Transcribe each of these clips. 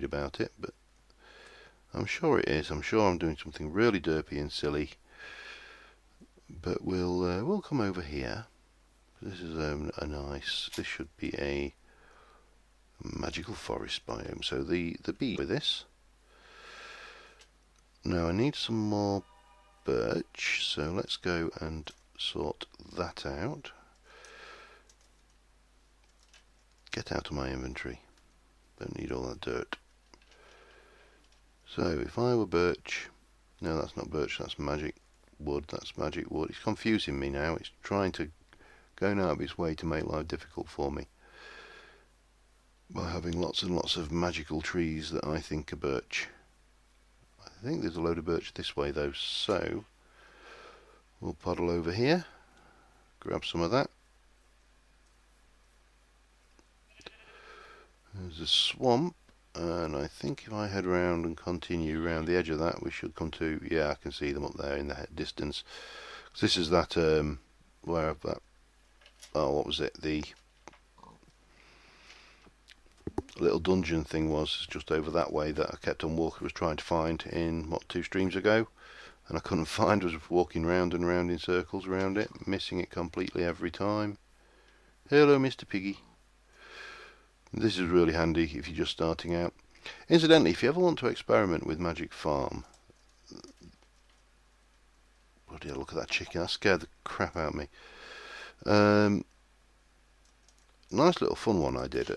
read about it, but I'm sure it is. I'm sure I'm doing something really derpy and silly. But we'll come over here. This is a nice. This should be a magical forest biome. So the bee with this. Now I need some more birch. So let's go and sort that out. Get out of my inventory. Don't need all that dirt. So if I were birch, no, that's not birch. That's magic wood. That's magic wood. It's confusing me now. It's trying to going out of its way to make life difficult for me by having lots and lots of magical trees that I think are birch. I think there's a load of birch this way though, so we'll puddle over here, grab some of that. There's a swamp, and I think if I head around and continue around the edge of that, we should come to, yeah, I can see them up there in the distance. This is that, where that, oh, what was it, the little dungeon thing was just over that way that I kept on walking, was trying to find in, what, 2 streams ago, and I couldn't find, was walking round and round in circles around it, missing it completely every time. Hello, Mr. Piggy. This is really handy if you're just starting out. Incidentally, if you ever want to experiment with Magic Farm, bloody hell, look at that chicken, that scared the crap out of me. Nice little fun one I did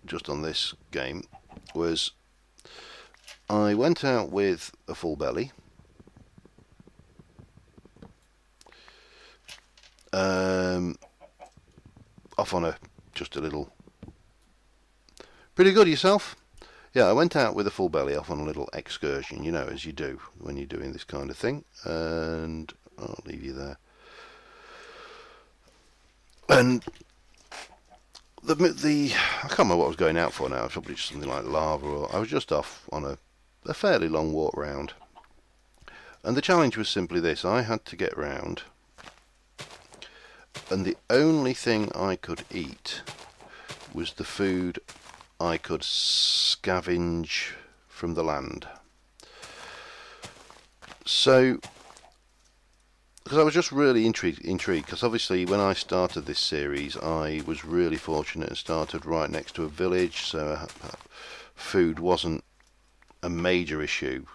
just on this game was I went out with a full belly, off on just a little. Pretty good yourself? Yeah, I went out with a full belly off on a little excursion, you know, as you do when you're doing this kind of thing, and I'll leave you there. And the I can't remember what I was going out for now. It was probably just something like lava, or I was just off on a fairly long walk round. And the challenge was simply this: I had to get round, and the only thing I could eat was the food I could scavenge from the land. So, because I was just really intrigued, because obviously when I started this series I was really fortunate and started right next to a village, so food wasn't a major issue.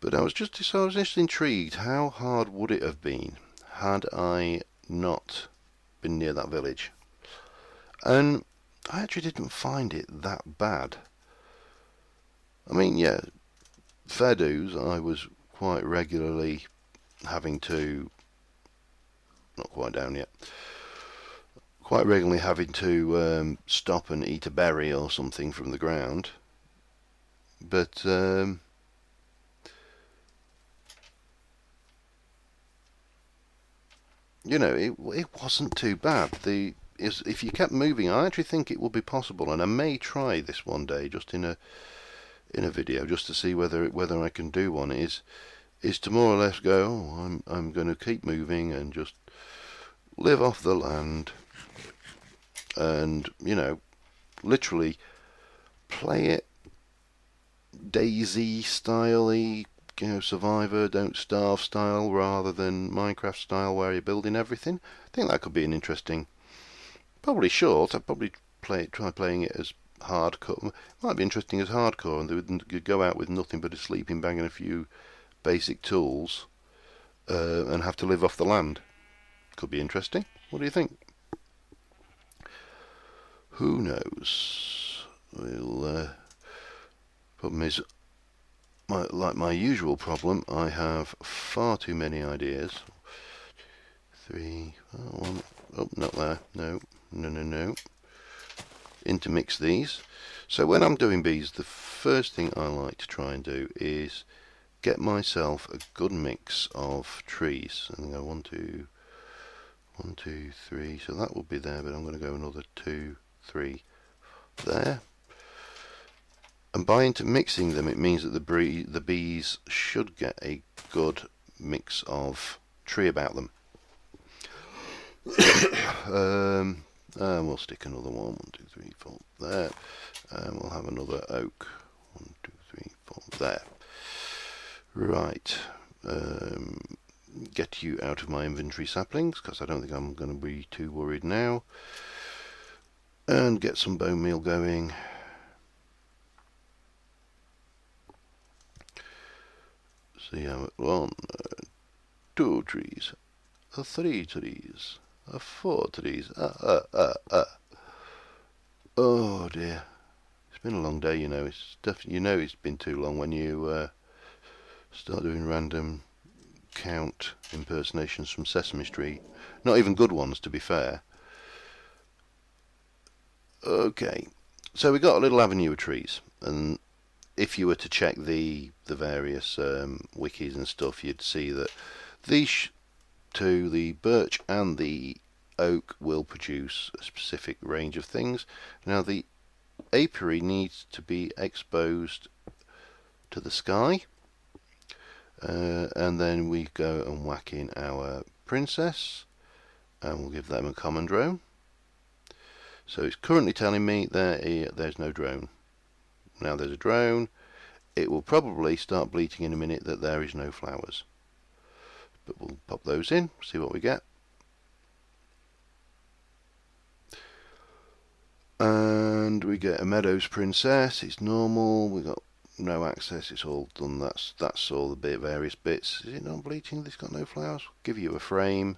But I was just intrigued, how hard would it have been had I not been near that village? And I actually didn't find it that bad. I mean, yeah, fair dues, I was quite regularly having to, not quite down yet, quite regularly having to stop and eat a berry or something from the ground. But you know, it wasn't too bad. If you kept moving, I actually think it would be possible, and I may try this one day, just in a video, just to see whether I can do one. Is to more or less go, oh, I'm going to keep moving and just live off the land, and you know, literally play it Daisy style-y, you know, Survivor Don't Starve style, rather than Minecraft style where you're building everything. I think that could be an interesting. Probably short. I'd probably try playing it as hardcore. It might be interesting as hardcore, and they would go out with nothing but a sleeping bag and a few basic tools, and have to live off the land. Could be interesting. What do you think? Who knows? We'll. Problem is, like my usual problem, I have far too many ideas. 3, 1. Oh, not there. No. Intermix these. So when I'm doing bees, the first thing I like to try and do is get myself a good mix of trees. And go 1, 2, 1, 2, 3. So that will be there, but I'm going to go another 2, 3 there. And by intermixing them, it means that the bees should get a good mix of tree about them. And we'll stick another one. 1, 2, 3, 4 there. And we'll have another oak. 1, 2, 3, 4 there. Right. Get you out of my inventory saplings, because I don't think I'm going to be too worried now. And get some bone meal going. See how it 1, 2 trees, 3 trees, 4 trees. Oh dear, it's been a long day. You know, it's been too long when you start doing random count impersonations from Sesame Street. Not even good ones, to be fair. Okay, so we got a little avenue of trees, and if you were to check the various wikis and stuff, you'd see that these two, the birch and the oak, will produce a specific range of things. Now the apiary needs to be exposed to the sky, and then we go and whack in our princess, and we'll give them a common drone. So it's currently telling me there's no drone. Now there's a drone. It will probably start bleating in a minute that there is no flowers. But we'll pop those in, see what we get. And we get a meadows princess. It's normal. We got no access. It's all done. That's all the various bits. Is it not bleating? It's got no flowers. Give you a frame.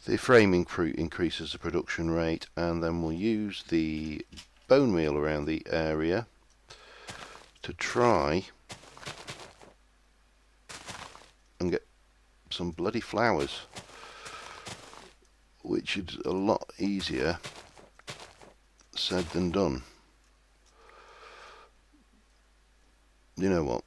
The frame increases the production rate, and then we'll use the bone meal around the area to try and get some bloody flowers, which is a lot easier said than done. You know what?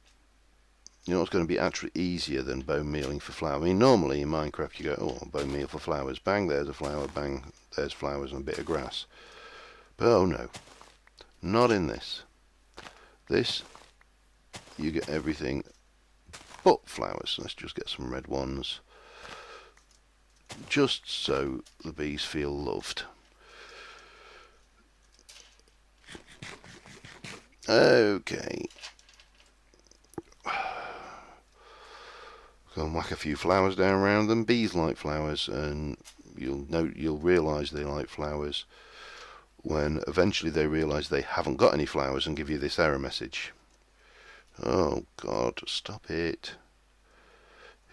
You know what's going to be actually easier than bone mealing for flowers? I mean, normally in Minecraft you go, oh, bone meal for flowers. Bang, there's a flower. Bang, there's flowers and a bit of grass. But oh no, not in this. This, you get everything but flowers. Let's just get some red ones, just so the bees feel loved. Okay. Go and whack a few flowers down around them. Bees like flowers, and you'll realise they like flowers when eventually they realise they haven't got any flowers and give you this error message. Oh God, stop it.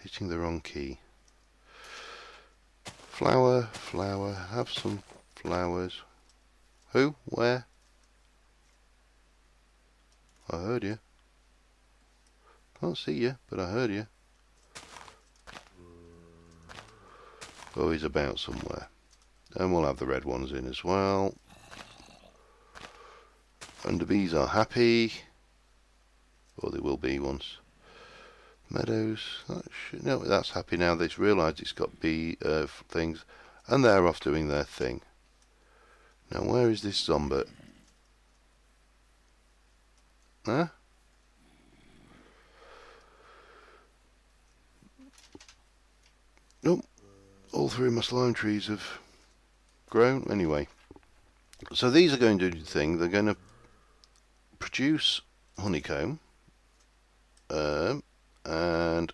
Hitting the wrong key. Flower, flower, have some flowers. Who? Where? I heard you. Can't see you, but I heard you. Oh, he's about somewhere. And we'll have the red ones in as well. And the bees are happy. Or they will be once. Meadows. No, that's happy now. They've realised it's got bee things. And they're off doing their thing. Now, where is this zombie? Huh? Nope. All three of my slime trees have grown. Anyway. So these are going to do the thing. They're going to produce honeycomb. And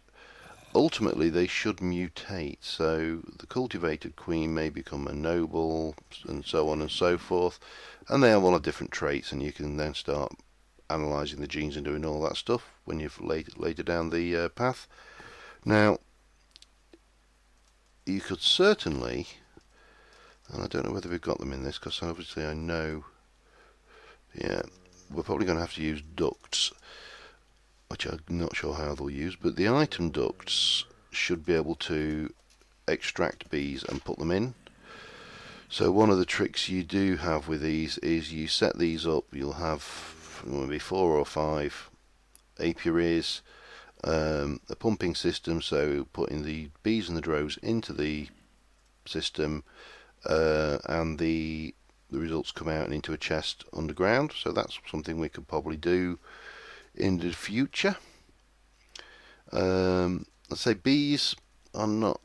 ultimately they should mutate. So the cultivated queen may become a noble, and so on and so forth. And they have all have different traits, and you can then start analysing the genes and doing all that stuff when you've laid down the path. Now, you could certainly, and I don't know whether we've got them in this, because obviously I know, yeah, we're probably going to have to use ducts, which I'm not sure how they'll use, but the item ducts should be able to extract bees and put them in. So one of the tricks you do have with these is you set these up, you'll have maybe 4 or 5 apiaries, a pumping system, so putting the bees and the drones into the system, and the results come out and into a chest underground. So that's something we could probably do in the future. Let's say bees are not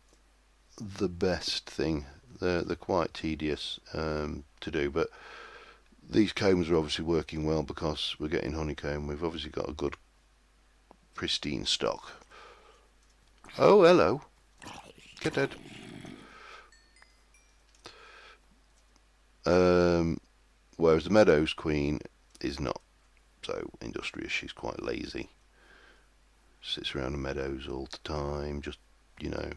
the best thing They're quite tedious to do, but these combs are obviously working well because we're getting honeycomb. We've obviously got a good pristine stock. Oh, hello. Get dead. Whereas the Meadows Queen is not so industrious. She's quite lazy. Sits around the meadows all the time, just, you know,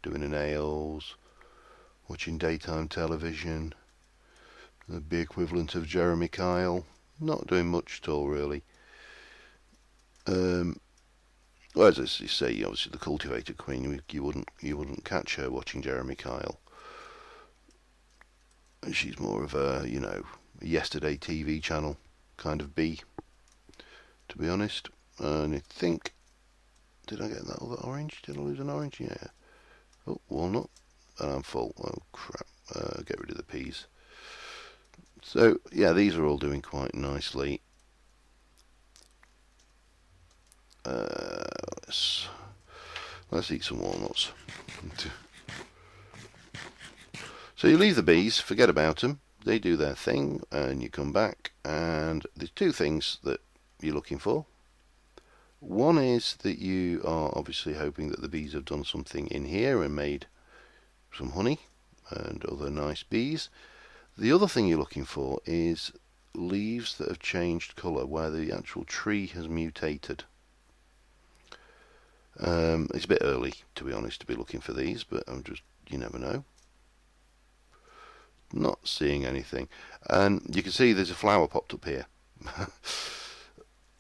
doing her nails, watching daytime television. The equivalent of Jeremy Kyle. Not doing much at all, really. Well, as you say, obviously the cultivated queen, you wouldn't catch her watching Jeremy Kyle. She's more of a, you know, yesterday TV channel kind of bee, to be honest. And I think, did I get that other orange? Did I lose an orange? Yeah. Oh, walnut. And I'm full. Oh, crap. Get rid of the peas. So, yeah, these are all doing quite nicely. Let's eat some walnuts. So you leave the bees, forget about them. They do their thing, and you come back, and there's two things that you're looking for. One is that you are obviously hoping that the bees have done something in here and made some honey and other nice bees. The other thing you're looking for is leaves that have changed colour, where the actual tree has mutated. It's a bit early, to be honest, to be looking for these, but I'm just, you never know. Not seeing anything. And you can see there's a flower popped up here.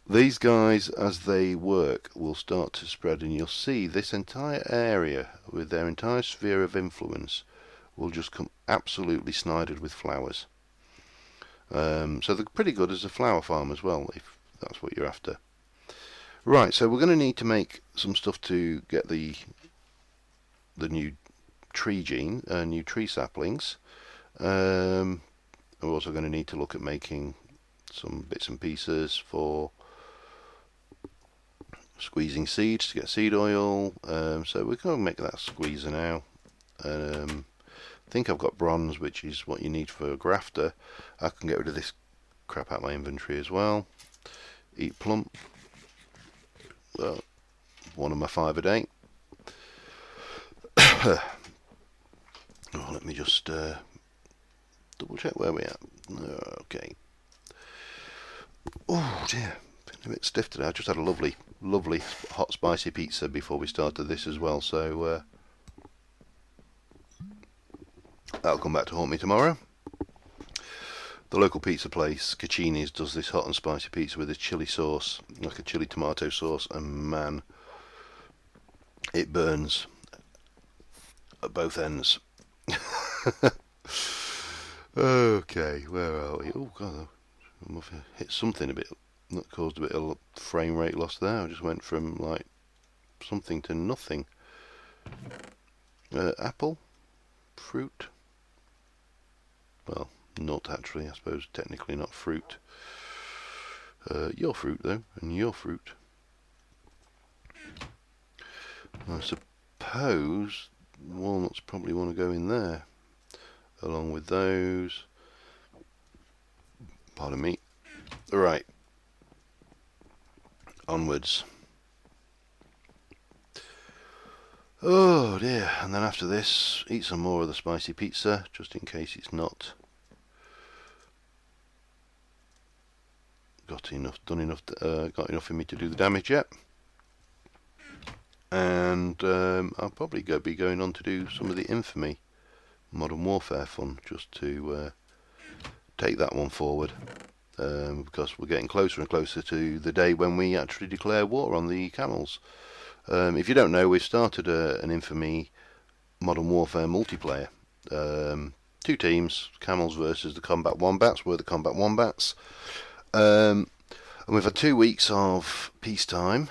These guys, as they work, will start to spread, and you'll see this entire area with their entire sphere of influence will just come absolutely snidered with flowers. So they're pretty good as a flower farm as well, if that's what you're after. Right, so we're going to need to make some stuff to get the new tree gene, new tree saplings. We're also going to need to look at making some bits and pieces for squeezing seeds to get seed oil. So we're going to make that squeezer now. I think I've got bronze, which is what you need for a grafter. I can get rid of this crap out of my inventory as well. Eat plump. Well, one of my 5 a day. Oh, let me just double check where we're at. Okay. Oh dear, a bit stiff today. I just had a lovely hot spicy pizza before we started this as well, so that'll come back to haunt me tomorrow. The local pizza place, Caccini's, does this hot and spicy pizza with this chili sauce, like a chili tomato sauce, and man, it burns at both ends. Okay, where are we? Oh god, I must have hit something a bit that caused a bit of frame rate loss there. I just went from like something to nothing. Apple? Fruit? Well, nut actually, I suppose technically not fruit. Your fruit though, and your fruit. I suppose walnuts probably want to go in there along with those. Pardon me. Right, onwards. Oh dear, and then after this eat some more of the spicy pizza just in case it's not got enough in me to do the damage yet. And I'll probably be going on to do some of the Infamy Modern Warfare fun, just to take that one forward, because we're getting closer and closer to the day when we actually declare war on the camels. If you don't know, we've started an Infamy Modern Warfare multiplayer. 2 teams, camels versus the Combat Wombats. We're the Combat Wombats. And we've had 2 weeks of peacetime,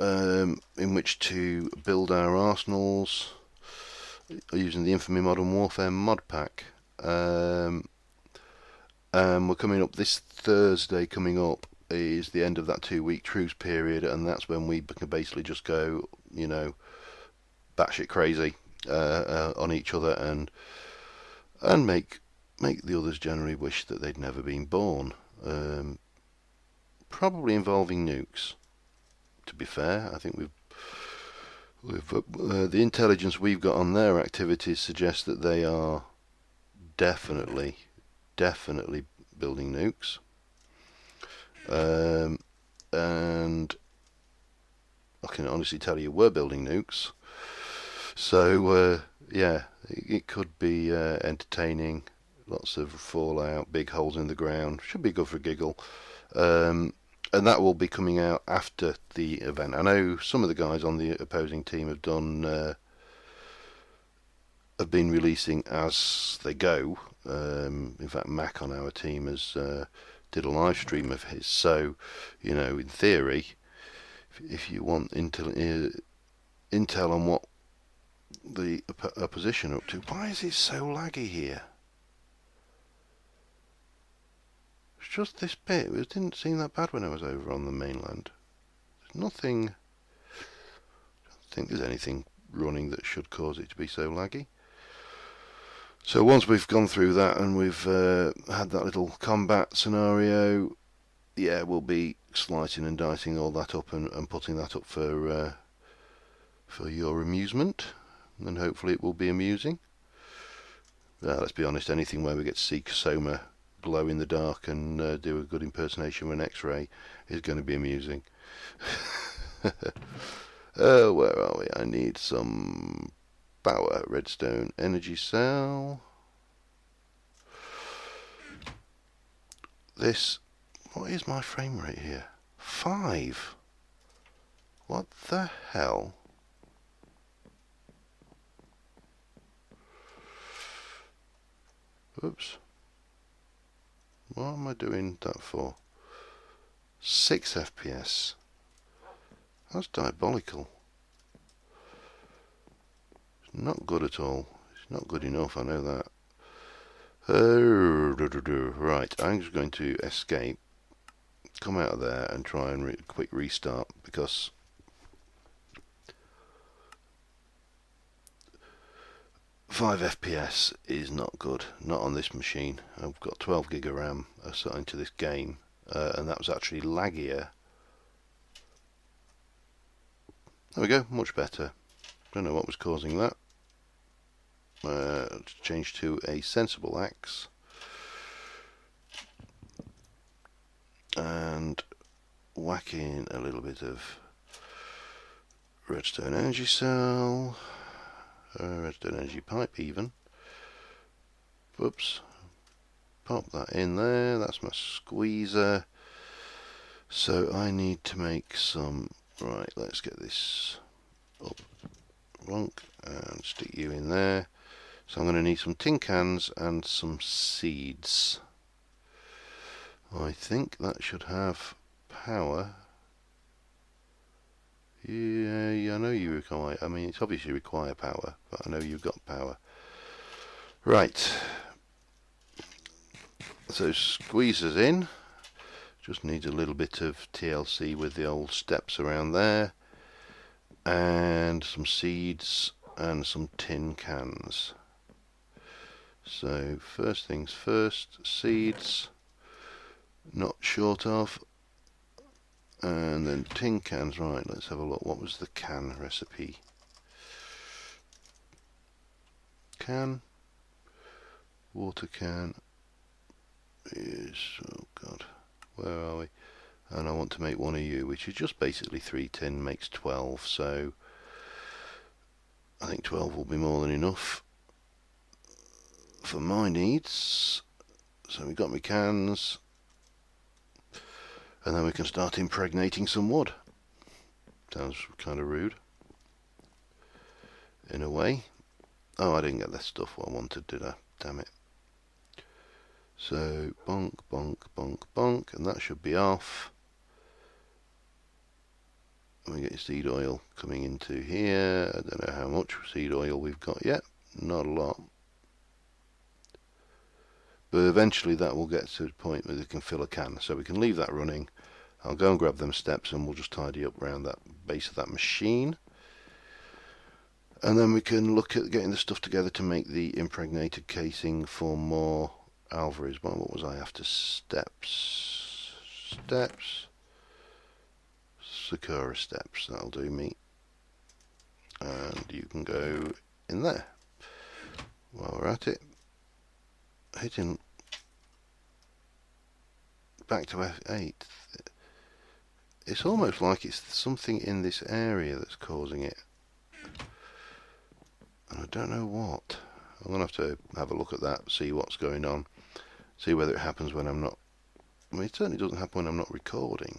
in which to build our arsenals using the Infamy Modern Warfare mod pack. And we're coming up this Thursday. Coming up is the end of that 2-week truce period, and that's when we can basically just go, you know, batshit crazy. on each other, and make the others generally wish that they'd never been born. Probably involving nukes. To be fair, I think the intelligence we've got on their activities suggests that they are definitely building nukes. And I can honestly tell you we're building nukes. So yeah, it could be entertaining. Lots of fallout, big holes in the ground. Should be good for a giggle. And that will be coming out after the event. I know some of the guys on the opposing team have been releasing as they go. In fact, Mac on our team has did a live stream of his. So, you know, in theory, if you want intel on what the opposition are up to, why is it so laggy here? It's just this bit. It didn't seem that bad when I was over on the mainland. There's nothing. I don't think there's anything running that should cause it to be so laggy. So once we've gone through that and we've had that little combat scenario, yeah, we'll be slicing and dicing all that up and putting that up for your amusement, and hopefully it will be amusing. Let's be honest, anything where we get to see Kosoma glow in the dark and do a good impersonation of an X-ray is going to be amusing. Where are we? I need some power. Redstone energy cell. This. What is my frame rate here? 5. What the hell? Oops. What am I doing that for? 6 FPS. That's diabolical. It's not good at all. It's not good enough, I know that. Right, I'm just going to escape, come out of there and try and quick restart, because five FPS is not good, not on this machine. I've got 12 gig of RAM assigned to this game, and that was actually laggier. There we go, much better. Don't know what was causing that. Let's change to a sensible axe and whack in a little bit of redstone energy cell, redstone energy pipe even. Whoops. Pop that in there. That's my squeezer. So I need to make some. Right, let's get this up. Plonk, and stick you in there. So I'm going to need some tin cans and some seeds. I think that should have power. Yeah, I know you require. I mean, it's obviously require power, but I know you've got power. Right. So squeezers in. Just needs a little bit of TLC with the old steps around there, and some seeds and some tin cans. So first things first, seeds, not short of, and then tin cans. Right, let's have a look. What was the can recipe? Can, water can is, oh god, where are we? And I want to make one of you, which is just basically 3 tin makes 12, so I think 12 will be more than enough for my needs. So we've got my cans, and then we can start impregnating some wood. Sounds kind of rude in a way. Oh, I didn't get the stuff what I wanted, did I? Damn it. So bonk, bonk, bonk, bonk, and that should be off. And we get seed oil coming into here. I don't know how much seed oil we've got yet. Not a lot. But eventually that will get to the point where they can fill a can. So we can leave that running. I'll go and grab them steps and we'll just tidy up around that base of that machine. And then we can look at getting the stuff together to make the impregnated casing for more Alvarez. Well, what was I after? Steps. Sakura steps. That'll do me. And you can go in there. While we're at it, hitting back to F8. It's almost like it's something in this area that's causing it. And I don't know what. I'm going to have a look at that, see what's going on, see whether it happens when I'm not. I mean, it certainly doesn't happen when I'm not recording.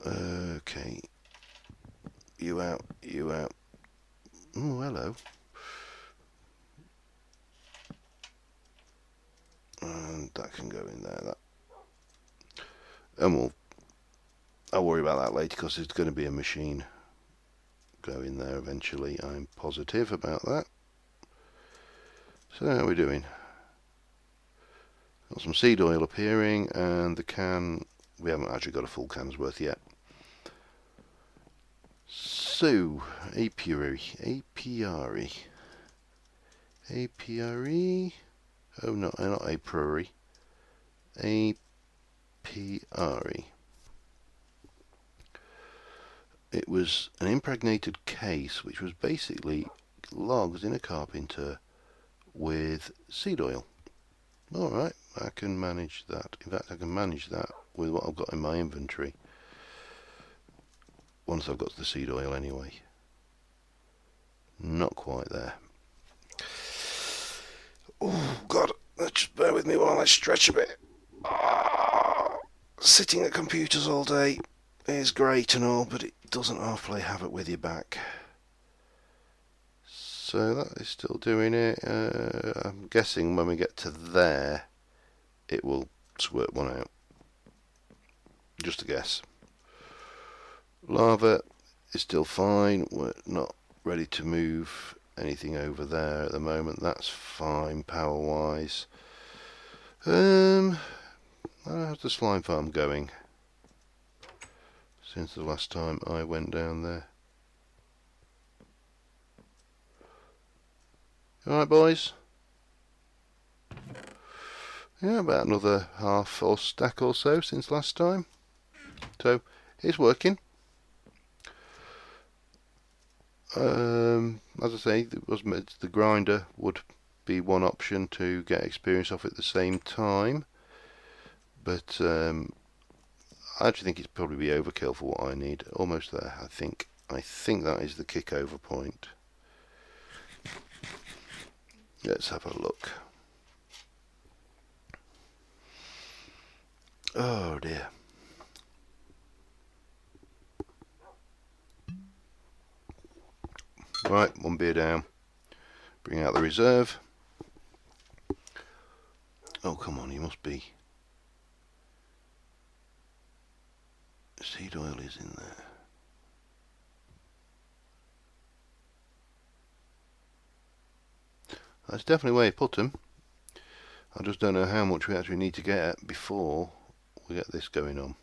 Okay. You out. Oh, hello. And that can go in there. And I'll worry about that later because there's going to be a machine go in there eventually. I'm positive about that. So how are we doing? Got some seed oil appearing, and the can, we haven't actually got a full can's worth yet. So, apiary. Oh no, not apiary. Apiary. It was an impregnated case, which was basically logs in a carpenter with seed oil. Alright, I can manage that. In fact, I can manage that with what I've got in my inventory. Once I've got to the seed oil anyway. Not quite there. Oh, God. Just bear with me while I stretch a bit. Sitting at computers all day is great and all, but it doesn't half play havoc with your back. So that is still doing it. I'm guessing when we get to there, it will squirt one out. Just a guess. Lava is still fine. We're not ready to move anything over there at the moment. That's fine power wise. How's the slime farm going since the last time I went down there? Alright, boys? Yeah, about another half or stack or so since last time. So, it's working. As I say, the grinder would be one option to get experience off at the same time. But I actually think it's probably be overkill for what I need. Almost there, I think. I think that is the kick-over point. Let's have a look. Oh dear. Right, one beer down. Bring out the reserve. Oh, come on, you must be. Seed oil is in there. That's definitely where you put them. I just don't know how much we actually need to get before we get this going on.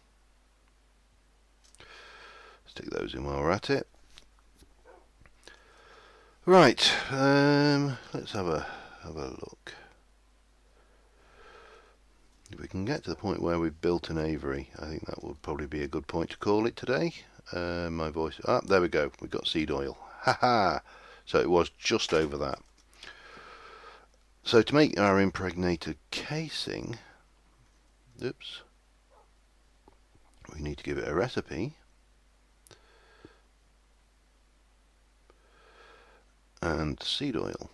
Stick those in while we're at it. Right, let's have a look. If we can get to the point where we've built an aviary, I think that would probably be a good point to call it today. My voice, there we go, we've got seed oil. Haha! So it was just over that. So to make our impregnated casing, oops, we need to give it a recipe. And seed oil.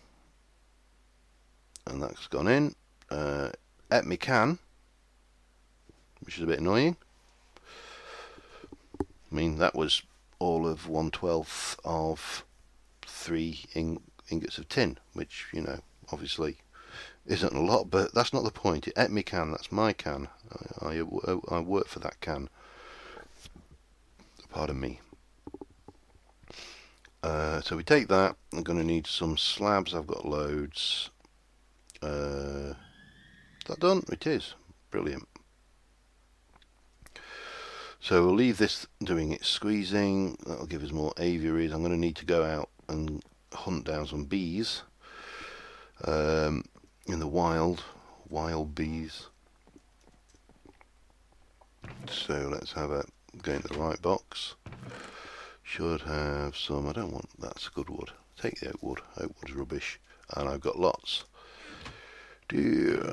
And that's gone in. At me can, which is a bit annoying. I mean, that was all of 1/12 of 3 ingots of tin, which, you know, obviously isn't a lot, but that's not the point. At me can, that's my can. I work for that can. Pardon me. So we take that. I'm going to need some slabs. I've got loads. Is that done? It is. Brilliant. So we'll leave this doing its squeezing. That'll give us more aviaries. I'm going to need to go out and hunt down some bees in the wild bees. So let's have a go in the right box. Should have some. I don't want. That's good wood. Take the oak wood. Oak wood's rubbish, and I've got lots. And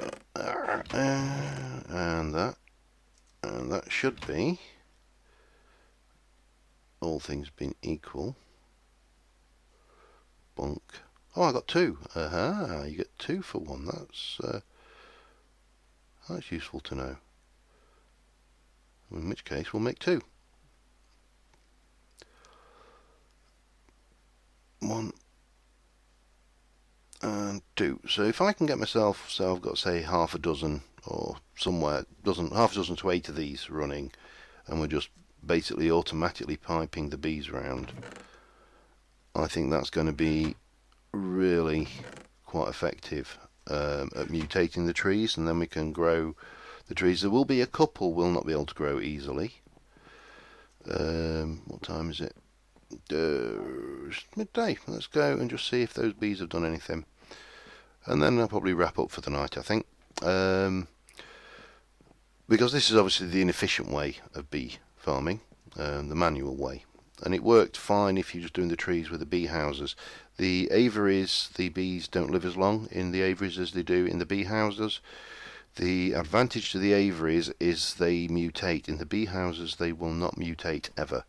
that should be, all things being equal. Bonk. Oh, I got two. Aha! You get two for one. That's useful to know. In which case, we'll make two. One and two. So if I can get myself, so I've got say half a dozen or somewhere, half a dozen to 8 of these running, and we're just basically automatically piping the bees around. I think that's going to be really quite effective at mutating the trees, and then we can grow the trees. There will be a couple will not be able to grow easily. What time is it? It's midday. Let's go and just see if those bees have done anything, and then I'll probably wrap up for the night, I think, because this is obviously the inefficient way of bee farming, the manual way, and it worked fine if you're just doing the trees with the bee houses. The aviaries, the bees don't live as long in the aviaries as they do in the bee houses. The advantage to the aviaries is they mutate. In the bee houses they will not mutate ever.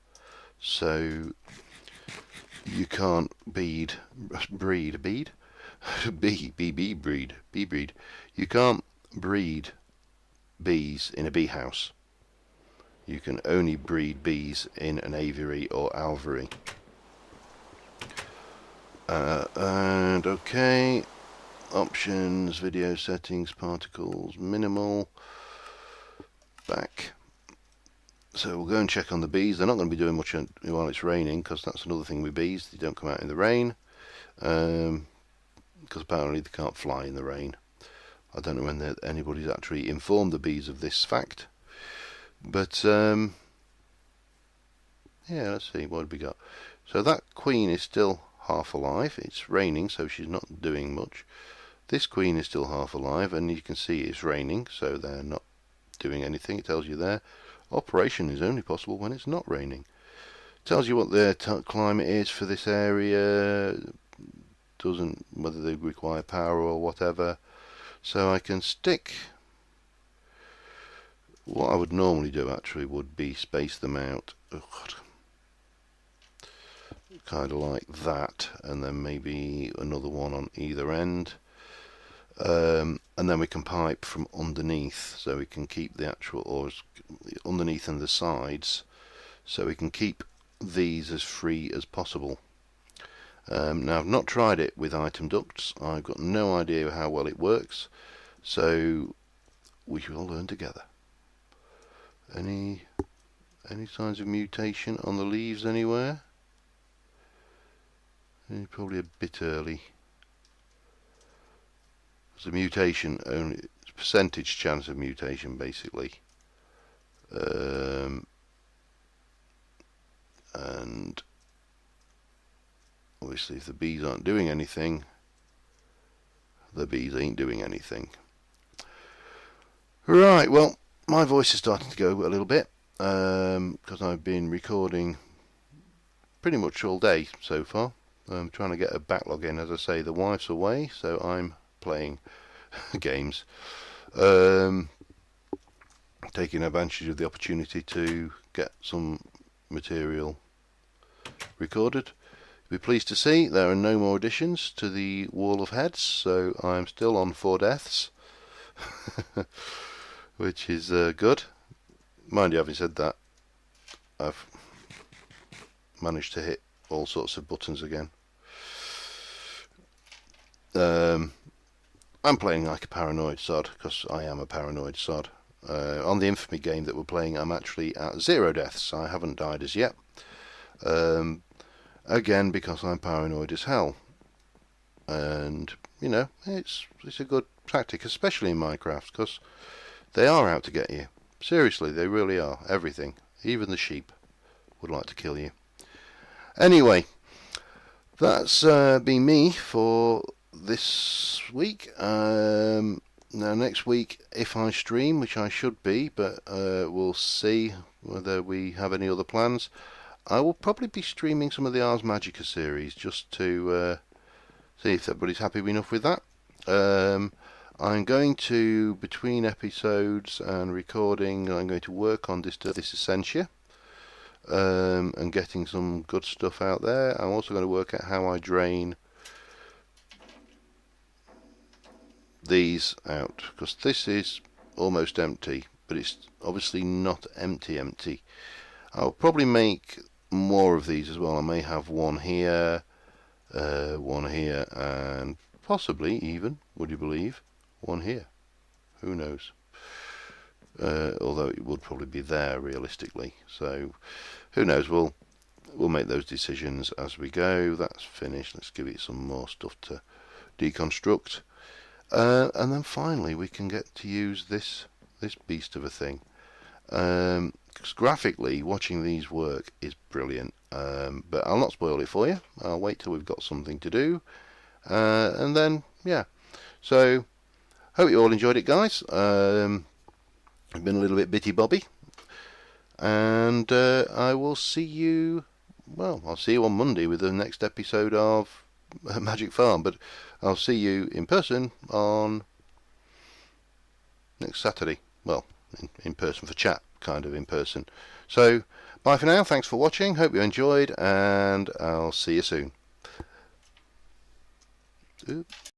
So you can't breed. You can't breed bees in a bee house. You can only breed bees in an aviary or alveary. And okay, options, video settings, particles, minimal, back. So we'll go and check on the bees. They're not going to be doing much while it's raining, because that's another thing with bees. They don't come out in the rain, because apparently they can't fly in the rain. I don't know when anybody's actually informed the bees of this fact. But yeah, let's see, what have we got? So that queen is still half alive. It's raining, so she's not doing much. This queen is still half alive, and you can see it's raining, so they're not doing anything. It tells you there. Operation is only possible when it's not raining. Tells you what their climate is for this area. Doesn't whether they require power or whatever. So I can stick. What I would normally do actually would be space them out. Oh, God. Kind of like that, and then maybe another one on either end. And then we can pipe from underneath, so we can keep the actual, or underneath and the sides, so we can keep these as free as possible. Now I've not tried it with item ducts. I've got no idea how well it works, so we shall learn together. Any signs of mutation on the leaves anywhere? Probably a bit early. It's a mutation, only percentage chance of mutation basically. And obviously if the bees aren't doing anything, the bees ain't doing anything. Right, well, my voice is starting to go a little bit, because I've been recording pretty much all day so far. I'm trying to get a backlog in. As I say, the wife's away, so I'm playing games, taking advantage of the opportunity to get some material recorded. You'll be pleased to see there are no more additions to the Wall of Heads, so I'm still on 4 deaths, which is good. Mind you, having said that, I've managed to hit all sorts of buttons again. I'm playing like a paranoid sod, because I am a paranoid sod. On the Infamy game that we're playing, I'm actually at 0 deaths. I haven't died as yet. Again, because I'm paranoid as hell. And, you know, it's a good tactic, especially in Minecraft, because they are out to get you. Seriously, they really are. Everything. Even the sheep would like to kill you. Anyway, that's been me for this week. Now next week, if I stream, which I should be, but we'll see whether we have any other plans, I will probably be streaming some of the Ars Magica series just to see if everybody's happy enough with that. I'm going to, between episodes and recording, I'm going to work on this Essentia and getting some good stuff out there. I'm also going to work out how I drain these out, because this is almost empty, but it's obviously not empty. I'll probably make more of these as well. I may have one here, and possibly even, would you believe, one here. Who knows? Although it would probably be there realistically. So who knows? We'll make those decisions as we go. That's finished. Let's give it some more stuff to deconstruct. And then finally we can get to use this beast of a thing. Because graphically watching these work is brilliant. But I'll not spoil it for you. I'll wait till we've got something to do. And then, yeah. So, hope you all enjoyed it, guys. I've been a little bit bitty-bobby. And I will see you, well, I'll see you on Monday with the next episode of Magic Farm. But I'll see you in person on next Saturday. Well, in person for chat, kind of in person. So, bye for now. Thanks for watching. Hope you enjoyed, and I'll see you soon. Oops.